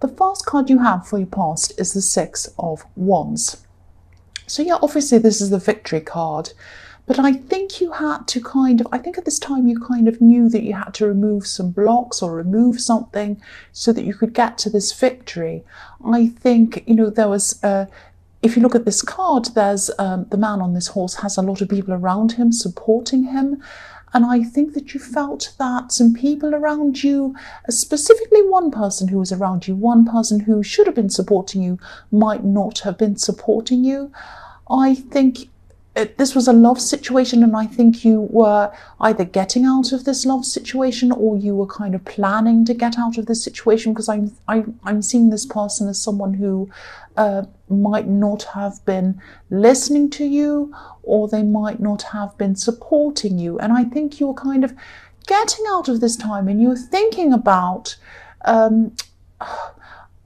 The first card you have for your past is the Six of Wands. So yeah, obviously this is the victory card, but I think you had to I think at this time you kind of knew that you had to remove some blocks or remove something so that you could get to this victory. I think, there was, if you look at this card, there's the man on this horse has a lot of people around him supporting him. And I think that you felt that some people around you, specifically one person who was around you, one person who should have been supporting you, might not have been supporting you. I think this was a love situation, and I think you were either getting out of this love situation or you were kind of planning to get out of this situation, because I'm seeing this person as someone who might not have been listening to you, or they might not have been supporting you. And I think you were kind of getting out of this time and you were thinking about,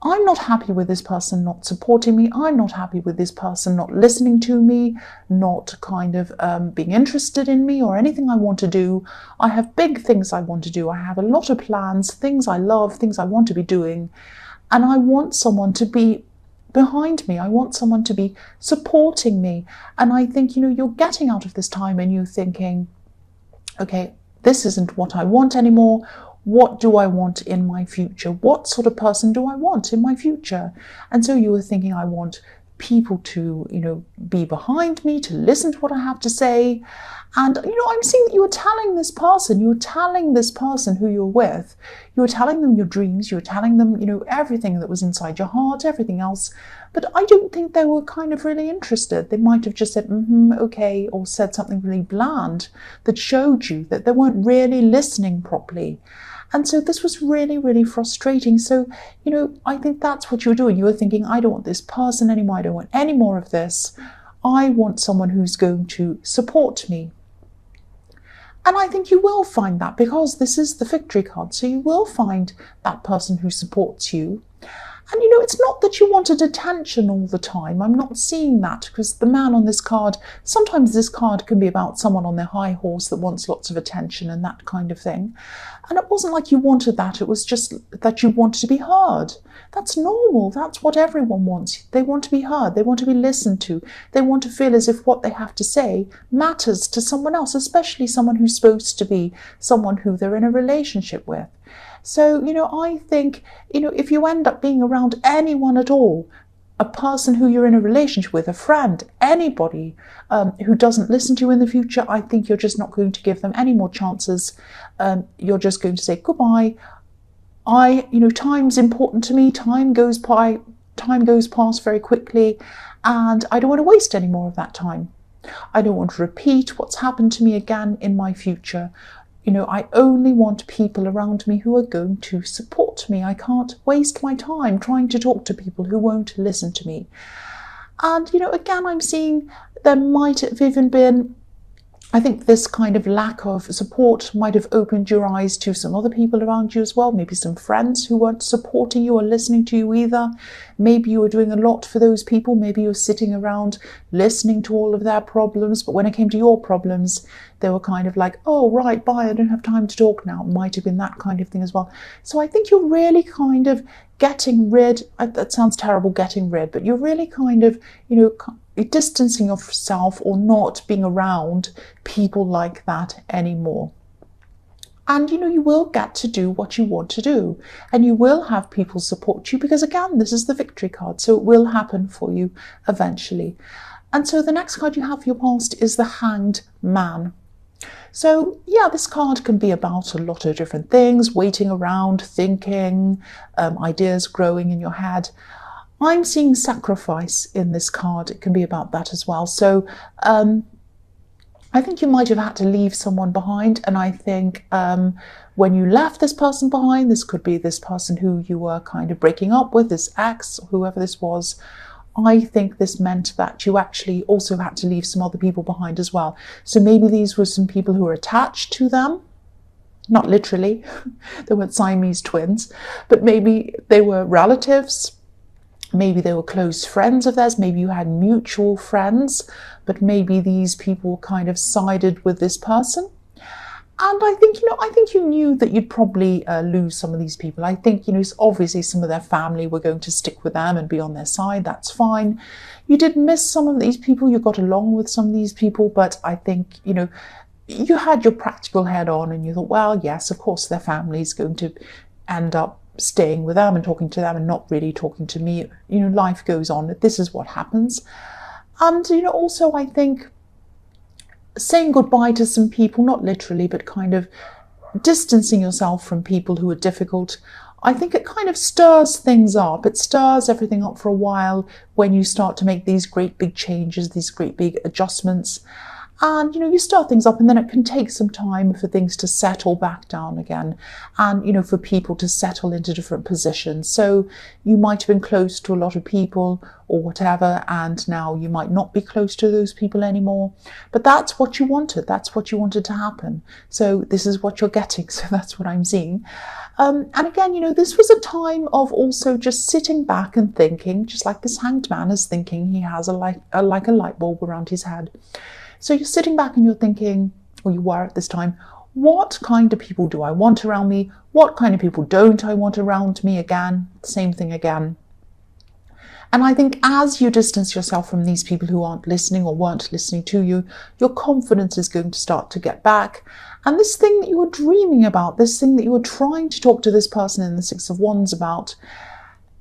I'm not happy with this person not supporting me. I'm not happy with this person not listening to me, not being interested in me or anything I want to do. I have big things I want to do. I have a lot of plans, things I love, things I want to be doing. And I want someone to be behind me. I want someone to be supporting me. And I think, you're getting out of this time and you're thinking, okay, this isn't what I want anymore. What do I want in my future? What sort of person do I want in my future? And so you were thinking, I want people to, be behind me, to listen to what I have to say. And, I'm seeing that you were telling this person who you're with, you were telling them your dreams, you were telling them, everything that was inside your heart, everything else. But I don't think they were kind of really interested. They might have just said, okay, or said something really bland that showed you that they weren't really listening properly. And so this was really, really frustrating. So, I think that's what you were doing. You were thinking, I don't want this person anymore. I don't want any more of this. I want someone who's going to support me. And I think you will find that, because this is the victory card. So you will find that person who supports you. And, it's not that you wanted attention all the time. I'm not seeing that, because the man on this card, sometimes this card can be about someone on their high horse that wants lots of attention and that kind of thing. And it wasn't like you wanted that. It was just that you wanted to be heard. That's normal. That's what everyone wants. They want to be heard. They want to be listened to. They want to feel as if what they have to say matters to someone else, especially someone who's supposed to be someone who they're in a relationship with. So, I think, if you end up being around anyone at all, a person who you're in a relationship with, a friend, anybody who doesn't listen to you in the future, I think you're just not going to give them any more chances. You're just going to say goodbye. Time's important to me. Time goes past very quickly, and I don't want to waste any more of that time. I don't want to repeat what's happened to me again in my future. I only want people around me who are going to support me. I can't waste my time trying to talk to people who won't listen to me. And, again, I'm seeing there might have even been, I think this kind of lack of support might have opened your eyes to some other people around you as well. Maybe some friends who weren't supporting you or listening to you either. Maybe you were doing a lot for those people. Maybe you were sitting around listening to all of their problems. But when it came to your problems, they were kind of like, oh, right, bye, I don't have time to talk now. It might have been that kind of thing as well. So I think you're really kind of getting rid, that sounds terrible, getting rid, but you're really kind of, distancing yourself or not being around people like that anymore. And, you will get to do what you want to do, and you will have people support you, because again, this is the victory card. So it will happen for you eventually. And so the next card you have for your past is the Hanged Man. So yeah, this card can be about a lot of different things, waiting around, thinking, ideas growing in your head. I'm seeing sacrifice in this card. It can be about that as well. So I think you might have had to leave someone behind. And I think when you left this person behind, this could be this person who you were kind of breaking up with, this ex, whoever this was. I think this meant that you actually also had to leave some other people behind as well. So maybe these were some people who were attached to them. Not literally. They weren't Siamese twins. But maybe they were relatives. Maybe they were close friends of theirs. Maybe you had mutual friends. But maybe these people kind of sided with this person. And I think you knew that you'd probably lose some of these people. I think, obviously some of their family were going to stick with them and be on their side. That's fine. You did miss some of these people. You got along with some of these people, but I think, you had your practical head on and you thought, well, yes, of course, their family's going to end up staying with them and talking to them and not really talking to me. Life goes on. This is what happens. And, also I think saying goodbye to some people, not literally, but kind of distancing yourself from people who are difficult, I think it kind of stirs things up. It stirs everything up for a while when you start to make these great big changes, these great big adjustments. And, you stir things up, and then it can take some time for things to settle back down again and, for people to settle into different positions. So you might have been close to a lot of people or whatever, and now you might not be close to those people anymore. But that's what you wanted. That's what you wanted to happen. So this is what you're getting. So that's what I'm seeing. And again, this was a time of also just sitting back and thinking, just like this hanged man is thinking he has like a light bulb around his head. So you're sitting back and you're thinking, or you were at this time, what kind of people do I want around me? What kind of people don't I want around me? Again, same thing again. And I think as you distance yourself from these people who aren't listening or weren't listening to you, your confidence is going to start to get back. And this thing that you were dreaming about, this thing that you were trying to talk to this person in the Six of Wands about,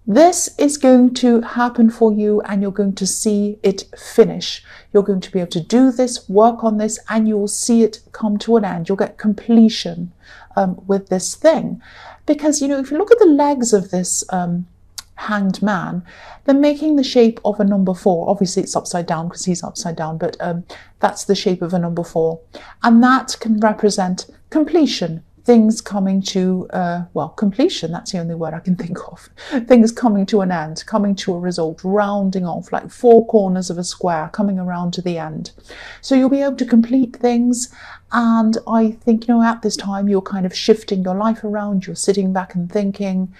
this is going to happen for you and you're going to see it finish. You're going to be able to do this, work on this, and you will see it come to an end. You'll get completion with this thing. Because, if you look at the legs of this hanged man, they're making the shape of a number 4. Obviously, it's upside down because he's upside down, but that's the shape of a number 4. And that can represent completion. Things coming to, completion, that's the only word I can think of. Things coming to an end, coming to a result, rounding off, like 4 corners of a square, coming around to the end. So you'll be able to complete things. And I think, at this time, you're kind of shifting your life around, you're sitting back and thinking.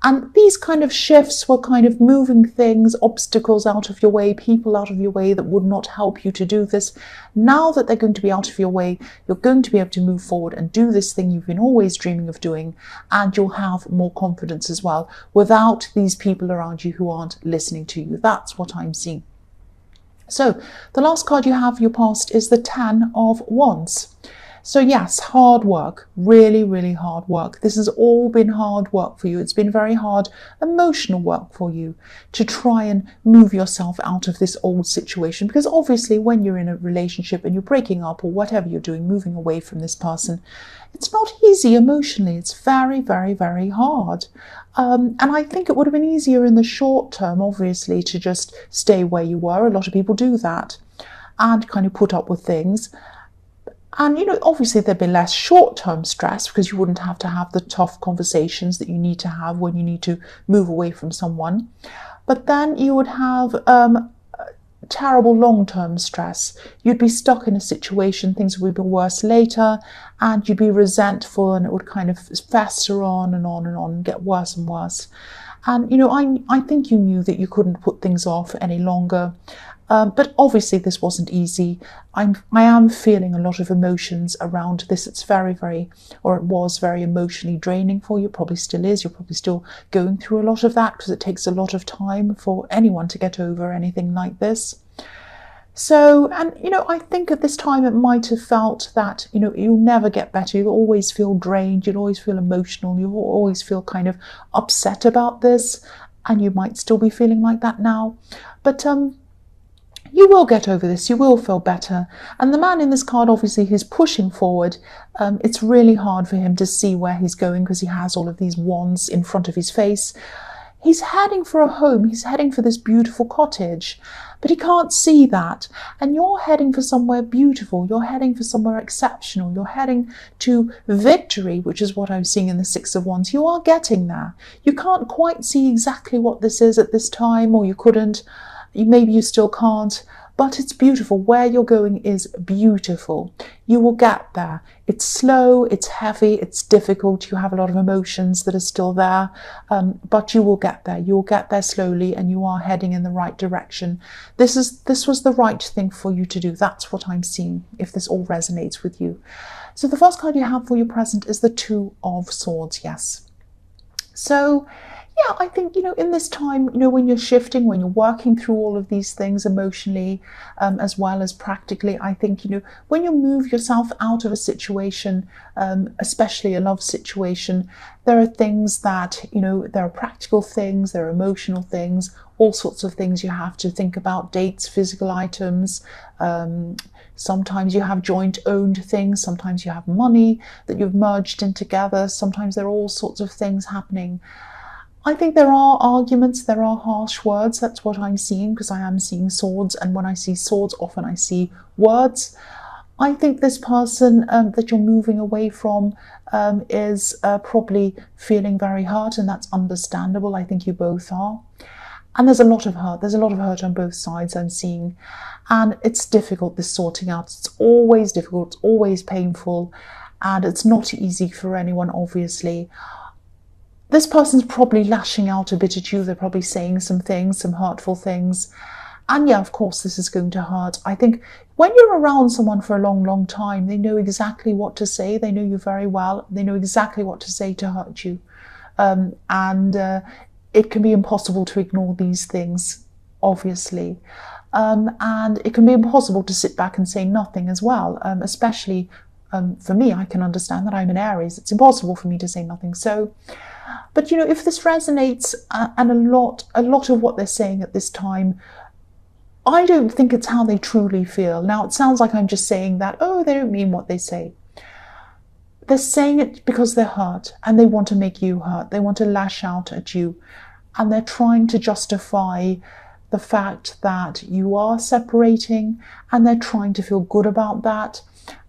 And these kind of shifts were kind of moving things, obstacles out of your way, people out of your way that would not help you to do this. Now that they're going to be out of your way, you're going to be able to move forward and do this thing you've been always dreaming of doing, and you'll have more confidence as well without these people around you who aren't listening to you. That's what I'm seeing. So the last card you have for your past is the 10 of Wands. So yes, hard work, really, really hard work. This has all been hard work for you. It's been very hard emotional work for you to try and move yourself out of this old situation. Because obviously when you're in a relationship and you're breaking up or whatever you're doing, moving away from this person, it's not easy emotionally. It's very, very, very hard. And I think it would have been easier in the short term, obviously, to just stay where you were. A lot of people do that and kind of put up with things. And, obviously there'd be less short-term stress because you wouldn't have to have the tough conversations that you need to have when you need to move away from someone. But then you would have terrible long-term stress. You'd be stuck in a situation, things would be worse later, and you'd be resentful, and it would kind of fester on and on and on and get worse and worse. And, I think you knew that you couldn't put things off any longer. But obviously this wasn't easy. I am feeling a lot of emotions around this. It's very, very, or it was very emotionally draining for you. Probably still is. You're probably still going through a lot of that because it takes a lot of time for anyone to get over anything like this. So, and, I think at this time it might have felt that, you'll never get better. You'll always feel drained. You'll always feel emotional. You'll always feel kind of upset about this. And you might still be feeling like that now. But, you will get over this, you will feel better. And the man in this card, obviously, he's pushing forward. It's really hard for him to see where he's going because he has all of these wands in front of his face. He's heading for a home, he's heading for this beautiful cottage, but he can't see that. And you're heading for somewhere beautiful, you're heading for somewhere exceptional, you're heading to victory, which is what I'm seeing in the Six of Wands. You are getting there. You can't quite see exactly what this is at this time, or you couldn't. Maybe you still can't, but it's beautiful. Where you're going is beautiful. You will get there. It's slow, it's heavy, it's difficult. You have a lot of emotions that are still there, but you will get there. You will get there slowly, and you are heading in the right direction. This was the right thing for you to do. That's what I'm seeing, if this all resonates with you. So the first card you have for your present is the Two of Swords. Yes. So yeah, I think, in this time, when you're shifting, when you're working through all of these things emotionally, as well as practically, I think, when you move yourself out of a situation, especially a love situation, there are things that, there are practical things, there are emotional things, all sorts of things you have to think about, dates, physical items. Sometimes you have joint owned things. Sometimes you have money that you've merged in together. Sometimes there are all sorts of things happening. I think there are arguments, there are harsh words. That's what I'm seeing, because I am seeing swords. And when I see swords, often I see words. I think this person that you're moving away from is probably feeling very hurt, and that's understandable. I think you both are. And there's a lot of hurt. There's a lot of hurt on both sides I'm seeing. And it's difficult, this sorting out. It's always difficult, it's always painful. And it's not easy for anyone, obviously. This person's probably lashing out a bit at you. They're probably saying some things, some hurtful things. And yeah, of course, this is going to hurt. I think when you're around someone for a long, long time, they know exactly what to say. They know you very well. They know exactly what to say to hurt you. It can be impossible to ignore these things, obviously. And it can be impossible to sit back and say nothing as well, especially for me. I can understand that I'm an Aries. It's impossible for me to say nothing. So, but if this resonates, and a lot of what they're saying at this time, I don't think it's how they truly feel. Now, it sounds like I'm just saying that, oh, they don't mean what they say. They're saying it because they're hurt, and they want to make you hurt. They want to lash out at you, and they're trying to justify the fact that you are separating, and they're trying to feel good about that.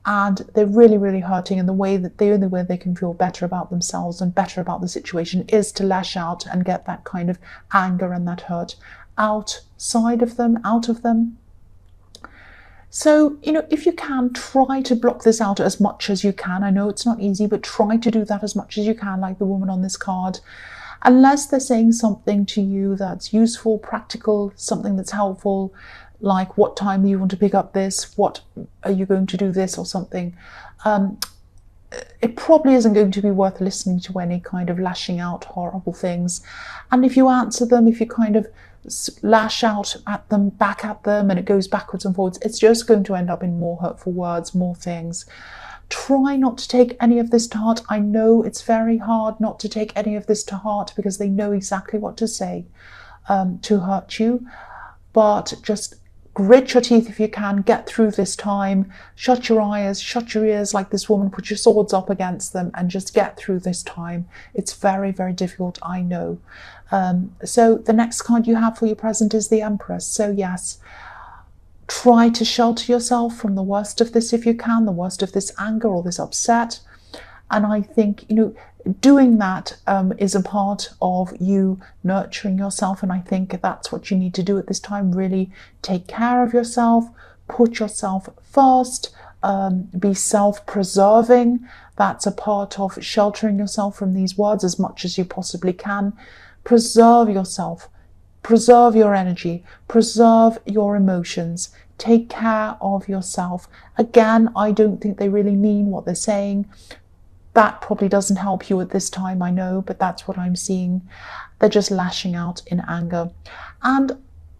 And they're really, really hurting, and the only way they can feel better about themselves and better about the situation is to lash out and get that kind of anger and that hurt outside of them, out of them. So, if you can, try to block this out as much as you can. I know it's not easy, but try to do that as much as you can, like the woman on this card. Unless they're saying something to you that's useful, practical, something that's helpful, like what time do you want to pick up this, what are you going to do this, or something. It probably isn't going to be worth listening to any kind of lashing out horrible things. And if you answer them, if you kind of lash out at them, back at them, and it goes backwards and forwards, it's just going to end up in more hurtful words, more things. Try not to take any of this to heart. I know it's very hard not to take any of this to heart, because they know exactly what to say to hurt you. But just grit your teeth if you can, get through this time, shut your eyes, shut your ears like this woman, put your swords up against them, and just get through this time. It's very, very difficult, I know. So the next card you have for your present is the Empress. So yes, try to shelter yourself from the worst of this if you can, the worst of this anger or this upset. And I think, doing that is a part of you nurturing yourself. And I think that's what you need to do at this time. Really take care of yourself, put yourself first, be self-preserving. That's a part of sheltering yourself from these words as much as you possibly can. Preserve yourself, preserve your energy, preserve your emotions. Take care of yourself. Again, I don't think they really mean what they're saying. That probably doesn't help you at this time, I know, but that's what I'm seeing. They're just lashing out in anger. And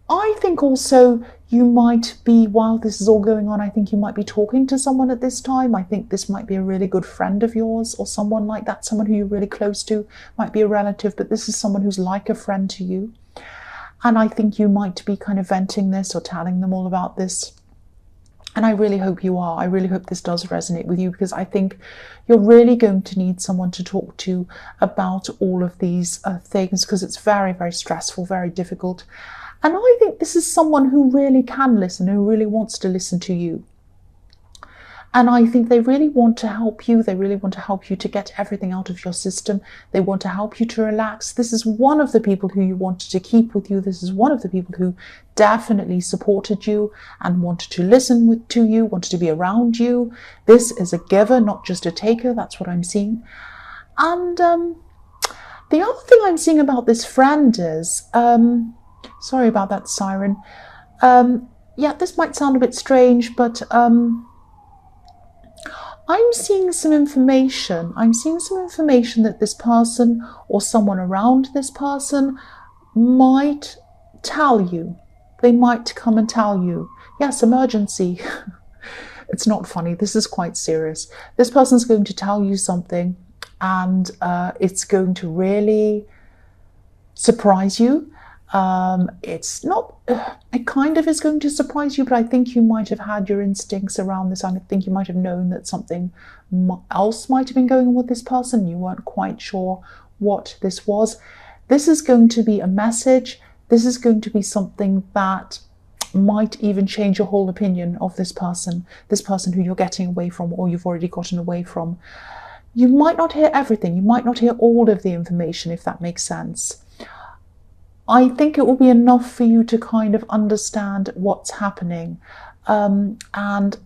I think also you might be, while this is all going on, I think you might be talking to someone at this time. I think this might be a really good friend of yours, or someone like that, someone who you're really close to. Might be a relative, but this is someone who's like a friend to you. And I think you might be kind of venting this or telling them all about this. And I really hope you are. I really hope this does resonate with you, because I think you're really going to need someone to talk to about all of these things, because it's very, very stressful, very difficult. And I think this is someone who really can listen, who really wants to listen to you. And I think they really want to help you. They really want to help you to get everything out of your system. They want to help you to relax. This is one of the people who you wanted to keep with you. This is one of the people who definitely supported you and wanted to listen to you, wanted to be around you. This is a giver, not just a taker. That's what I'm seeing. And the other thing I'm seeing about this friend is, sorry about that siren. Yeah, this might sound a bit strange, but I'm seeing some information. I'm seeing some information that this person or someone around this person might tell you. They might come and tell you. Yes, emergency. It's not funny. This is quite serious. This person's going to tell you something, and it's going to really surprise you. It's not, it kind of is going to surprise you, but I think you might have had your instincts around this. I think you might have known that something else might have been going on with this person. You weren't quite sure what this was. This is going to be a message. This is going to be something that might even change your whole opinion of this person who you're getting away from or you've already gotten away from. You might not hear everything. You might not hear all of the information, if that makes sense. I think it will be enough for you to kind of understand what's happening. And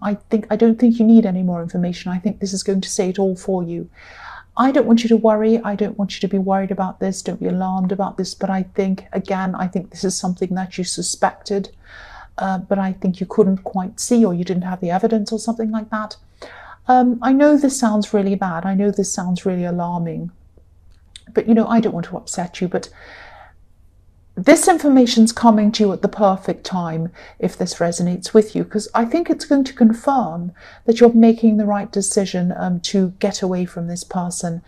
I don't think you need any more information. I think this is going to say it all for you. I don't want you to worry. I don't want you to be worried about this. Don't be alarmed about this. But I think this is something that you suspected, but I think you couldn't quite see, or you didn't have the evidence or something like that. I know this sounds really bad. I know this sounds really alarming. But, I don't want to upset you, but this information's coming to you at the perfect time if this resonates with you, because I think it's going to confirm that you're making the right decision to get away from this person.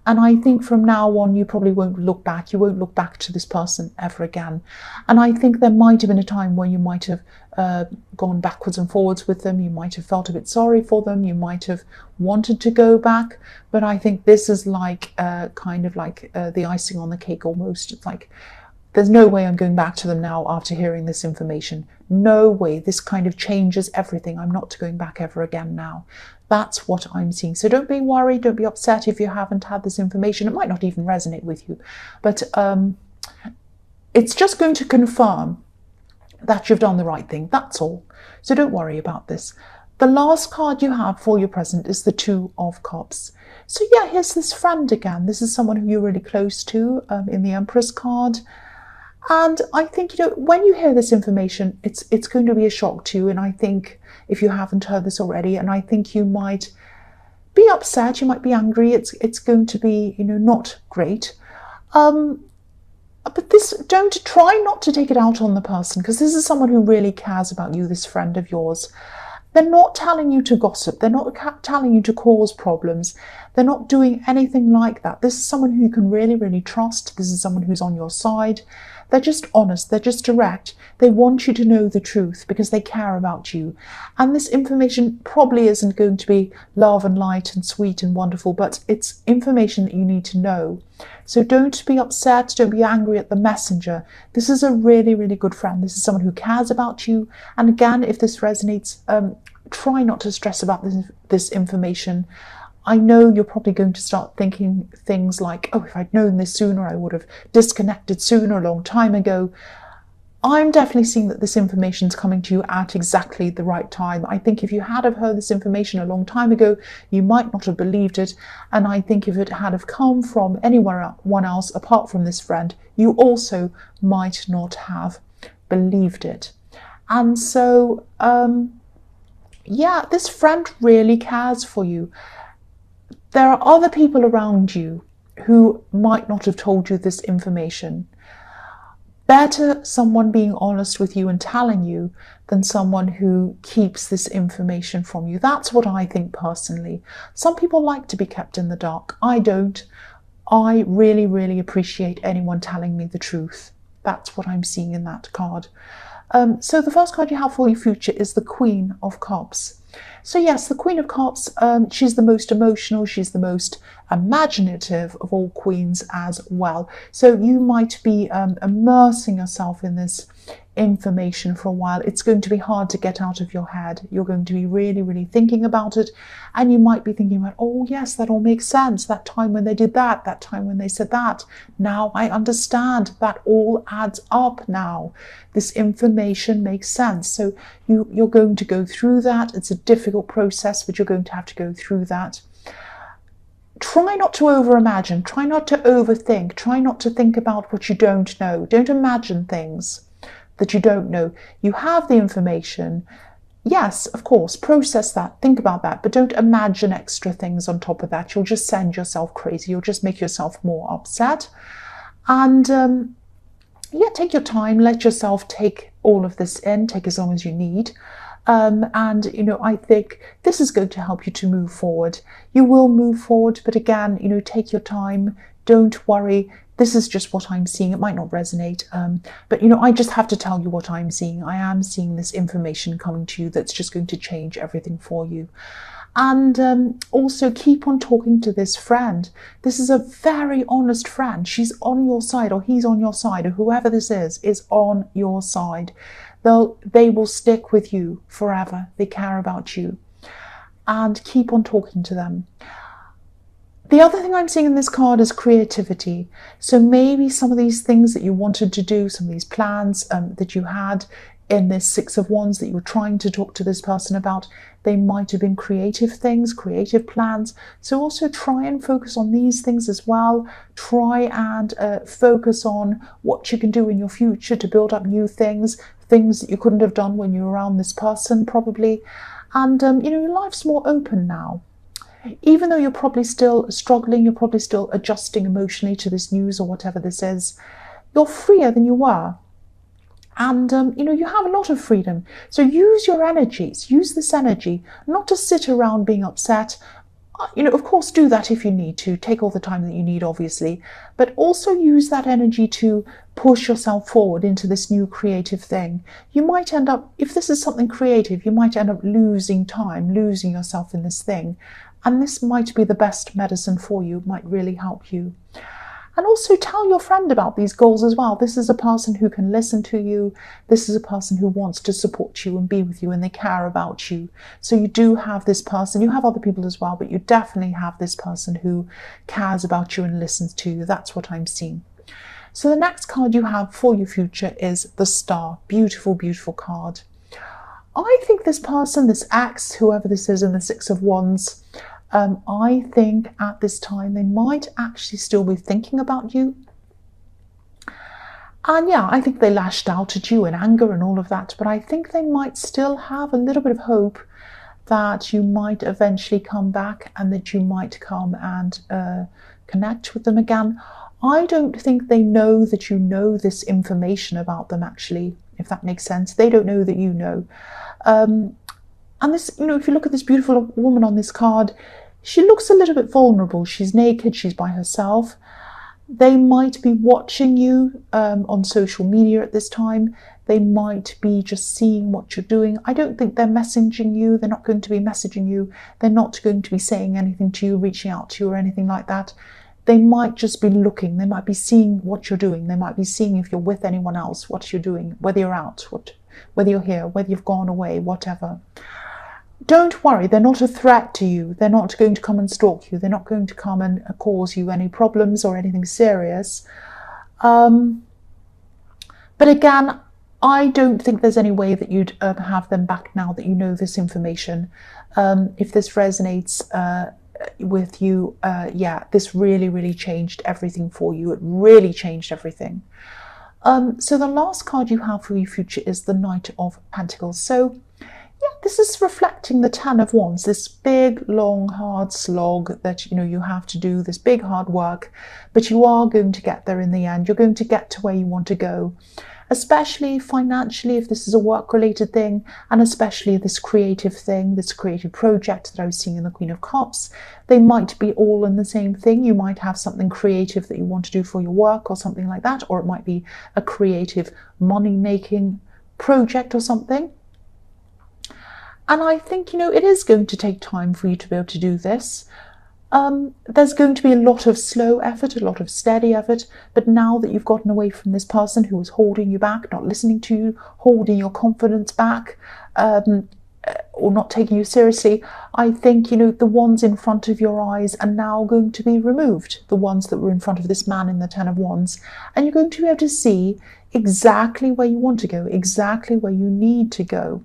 And I think from now on, you probably won't look back. You won't look back to this person ever again. And I think there might have been a time when you might have gone backwards and forwards with them. You might have felt a bit sorry for them. You might have wanted to go back. But I think this is like kind of like the icing on the cake almost. It's like, there's no way I'm going back to them now after hearing this information. No way. This kind of changes everything. I'm not going back ever again now. That's what I'm seeing. So don't be worried. Don't be upset if you haven't had this information. It might not even resonate with you. But it's just going to confirm that you've done the right thing. That's all. So don't worry about this. The last card you have for your present is the Two of Cups. So yeah, here's this friend again. This is someone who you're really close to in the Empress card. And I think, when you hear this information, it's going to be a shock to you. And I think if you haven't heard this already, and I think you might be upset, you might be angry. It's going to be, not great. But try not to take it out on the person, because this is someone who really cares about you, this friend of yours. They're not telling you to gossip. They're not telling you to cause problems. They're not doing anything like that. This is someone who you can really, really trust. This is someone who's on your side. They're just honest. They're just direct. They want you to know the truth because they care about you. And this information probably isn't going to be love and light and sweet and wonderful, but it's information that you need to know. So don't be upset. Don't be angry at the messenger. This is a really, really good friend. This is someone who cares about you. And again, if this resonates, try not to stress about this information. I know you're probably going to start thinking things like, oh, if I'd known this sooner, I would have disconnected sooner, a long time ago. I'm definitely seeing that this information is coming to you at exactly the right time. I think if you had have heard this information a long time ago, you might not have believed it. And I think if it had have come from anyone else apart from this friend, you also might not have believed it. And so, yeah, this friend really cares for you. There are other people around you who might not have told you this information. Better someone being honest with you and telling you than someone who keeps this information from you. That's what I think personally. Some people like to be kept in the dark. I don't. I really, really appreciate anyone telling me the truth. That's what I'm seeing in that card. So the first card you have for your future is the Queen of Cups. So yes, the Queen of Cups, she's the most emotional, she's the most imaginative of all queens as well. So you might be immersing yourself in this information for a while. It's going to be hard to get out of your head. You're going to be really, really thinking about it. And you might be thinking about, oh yes, that all makes sense. That time when they did that, that time when they said that. Now I understand. That all adds up now. This information makes sense. So you're going to go through that. It's a difficult process, but you're going to have to go through that. Try not to overimagine. Try not to overthink. Try not to think about what you don't know. Don't imagine things that you don't know. You have the information. Yes, of course, process that, think about that, but don't imagine extra things on top of that. You'll just send yourself crazy. You'll just make yourself more upset. And yeah, take your time. Let yourself take all of this in. Take as long as you need. And, you know, I think this is going to help you to move forward. You will move forward, but again, you know, take your time. Don't worry. This is just what I'm seeing. It might not resonate, but, you know, I just have to tell you what I'm seeing. I am seeing this information coming to you that's just going to change everything for you. And also keep on talking to this friend. This is a very honest friend. She's on your side, or he's on your side, or whoever this is on your side. They will stick with you forever. They care about you. And keep on talking to them. The other thing I'm seeing in this card is creativity. So maybe some of these things that you wanted to do, some of these plans that you had in this Six of Wands that you were trying to talk to this person about, they might have been creative things, creative plans. So also try and focus on these things as well. Try and focus on what you can do in your future to build up new things, things that you couldn't have done when you were around this person probably. And, you know, your life's more open now. Even though you're probably still struggling, you're probably still adjusting emotionally to this news or whatever this is, you're freer than you were. And, you know, you have a lot of freedom. So use your energies, use this energy, not to sit around being upset. You know, of course, do that if you need to. Take all the time that you need, obviously. But also use that energy to push yourself forward into this new creative thing. You might end up, if this is something creative, you might end up losing time, losing yourself in this thing. And this might be the best medicine for you, might really help you. And also tell your friend about these goals as well. This is a person who can listen to you. This is a person who wants to support you and be with you, and they care about you. So you do have this person. You have other people as well, but you definitely have this person who cares about you and listens to you. That's what I'm seeing. So the next card you have for your future is the Star. Beautiful, beautiful card. I think this person, this ex, whoever this is in the Six of Wands, I think at this time they might actually still be thinking about you. And yeah, I think they lashed out at you in anger and all of that, but I think they might still have a little bit of hope that you might eventually come back and that you might come and connect with them again. I don't think they know that you know this information about them, actually, if that makes sense. They don't know that you know. And this, you know, if you look at this beautiful woman on this card, she looks a little bit vulnerable. She's naked, she's by herself. They might be watching you on social media at this time. They might be just seeing what you're doing. I don't think they're messaging you. They're not going to be messaging you. They're not going to be saying anything to you, reaching out to you or anything like that. They might just be looking. They might be seeing what you're doing. They might be seeing if you're with anyone else, what you're doing, whether you're out, whether you're here, whether you've gone away, whatever. Don't worry, they're not a threat to you. They're not going to come and stalk you. They're not going to come and cause you any problems or anything serious. But again, I don't think there's any way that you'd have them back now that you know this information. If this resonates with you, yeah, this really, really changed everything for you. It really changed everything. So the last card you have for your future is the Knight of Pentacles. So yeah, this is reflecting the Ten of Wands, this big, long, hard slog that, you know, you have to do, this big, hard work, but you are going to get there in the end. You're going to get to where you want to go, especially financially, if this is a work-related thing, and especially this creative thing, this creative project that I was seeing in the Queen of Cups. They might be all in the same thing. You might have something creative that you want to do for your work or something like that, or it might be a creative money-making project or something. And I think, you know, it is going to take time for you to be able to do this. There's going to be a lot of slow effort, a lot of steady effort, but now that you've gotten away from this person who was holding you back, not listening to you, holding your confidence back, or not taking you seriously, I think, the ones in front of your eyes are now going to be removed, the ones that were in front of this man in the Ten of Wands, and you're going to be able to see exactly where you want to go, exactly where you need to go.